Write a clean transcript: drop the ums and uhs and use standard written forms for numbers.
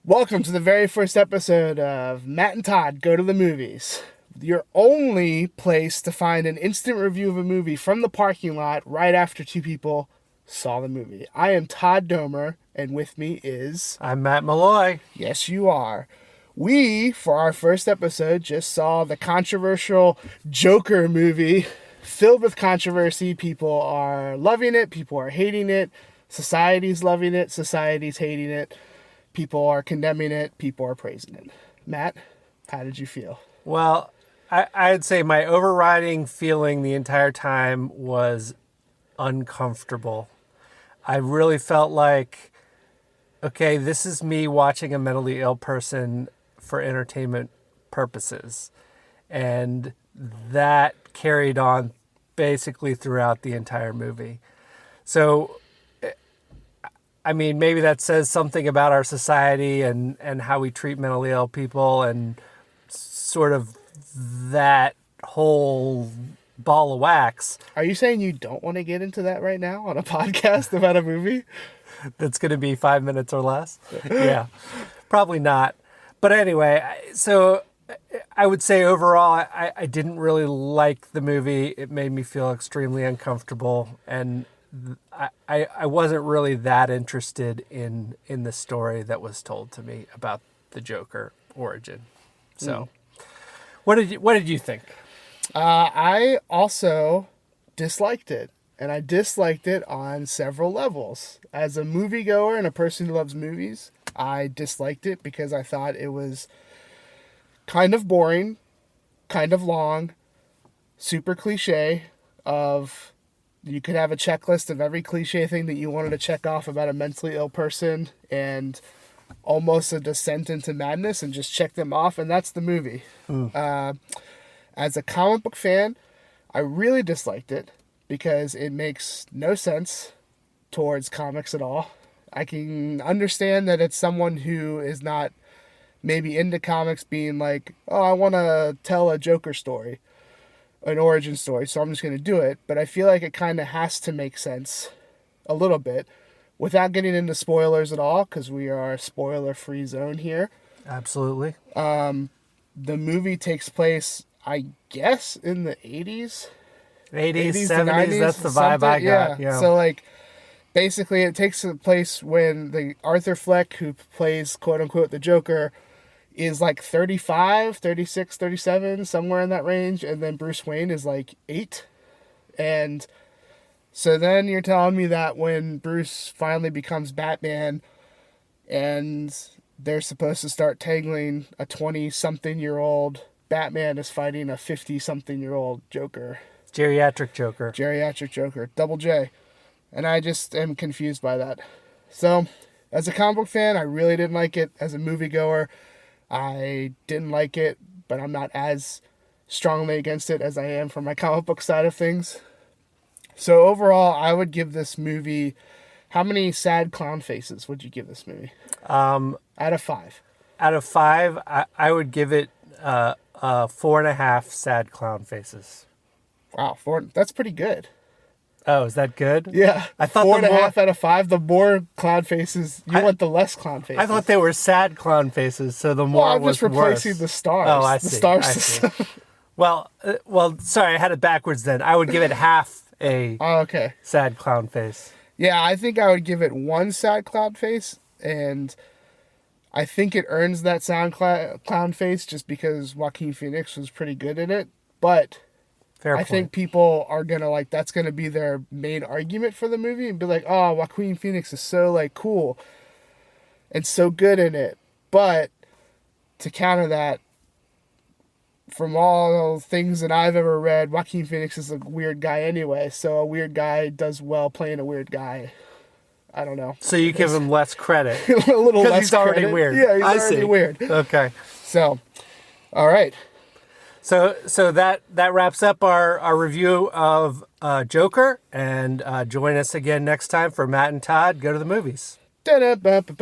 Welcome to the very first episode of Matt and Todd Go to the Movies. Your only place to find an instant review of a movie from the parking lot right after two people saw the movie. I am Todd Domer, and with me is... I'm Matt Malloy. Yes, you are. We, for our first episode, just saw the controversial Joker movie filled with controversy. People are loving it. People are hating it. Society's loving it. Society's hating it. People are condemning it. People are praising it. Matt, how did you feel? Well, I'd say my overriding feeling the entire time was uncomfortable. I really felt like, okay, this is me watching a mentally ill person for entertainment purposes. And that carried on basically throughout the entire movie. So, I mean, maybe that says something about our society and how we treat mentally ill people and sort of that whole ball of wax. Are you saying you don't want to get into that right now on a podcast about a movie? That's going to be 5 minutes or less? Yeah, probably not. But anyway, so I would say overall, I didn't really like the movie. It made me feel extremely uncomfortable, and I wasn't really that interested in the story that was told to me about the Joker origin. So, what did you think? I also disliked it, and I disliked it on several levels. As a moviegoer and a person who loves movies, I disliked it because I thought it was kind of boring, kind of long, super cliche of... You could have a checklist of every cliche thing that you wanted to check off about a mentally ill person and almost a descent into madness and just check them off, and that's the movie. As a comic book fan, I really disliked it because it makes no sense towards comics at all. I can understand that it's someone who is not maybe into comics being like, oh, I want to tell a Joker story. An origin story, so I'm just going to do it. But I feel like it kind of has to make sense a little bit without getting into spoilers at all, because we are a spoiler-free zone here. Absolutely. The movie takes place, I guess, in the 80s? 80s, 70s, that's the vibe I got. Yeah. So, like, basically it takes place when the Arthur Fleck, who plays, quote-unquote, the Joker, is like 35, 36, 37, somewhere in that range. And then Bruce Wayne is like 8. And so then you're telling me that when Bruce finally becomes Batman and they're supposed to start tangling, a 20-something-year-old Batman is fighting a 50-something-year-old Joker. Geriatric Joker. Double J. And I just am confused by that. So, as a comic book fan, I really didn't like it. As a moviegoer, I didn't like it, but I'm not as strongly against it as I am from my comic book side of things. So overall, I would give this movie... How many sad clown faces would you give this movie? Out of 5. Out of 5, I would give it 4.5 sad clown faces. Wow, 4. That's pretty good. Oh, is that good? Yeah. I thought 4.5 out of 5. The more clown faces, you want the less clown faces. I thought they were sad clown faces, so the more I'm was just replacing worse. the stars. Oh, I see. The star I system. see. Well, sorry, I had it backwards then. I would give it half a okay. sad clown face. Yeah, I think I would give it 1 sad clown face, and I think it earns that sound clown face just because Joaquin Phoenix was pretty good in it, but... Fair point. I think people are going to, like, that's going to be their main argument for the movie and be like, oh, Joaquin Phoenix is so, like, cool and so good in it. But to counter that, from all things that I've ever read, Joaquin Phoenix is a weird guy anyway. So a weird guy does well playing a weird guy. I don't know. So you give him less credit. A little less he's already credit. weird. Yeah, he's I already see. weird. Okay. So, all right. So that wraps up our review of Joker, and join us again next time for Matt and Todd Go to the Movies. Da-da-ba-ba-ba.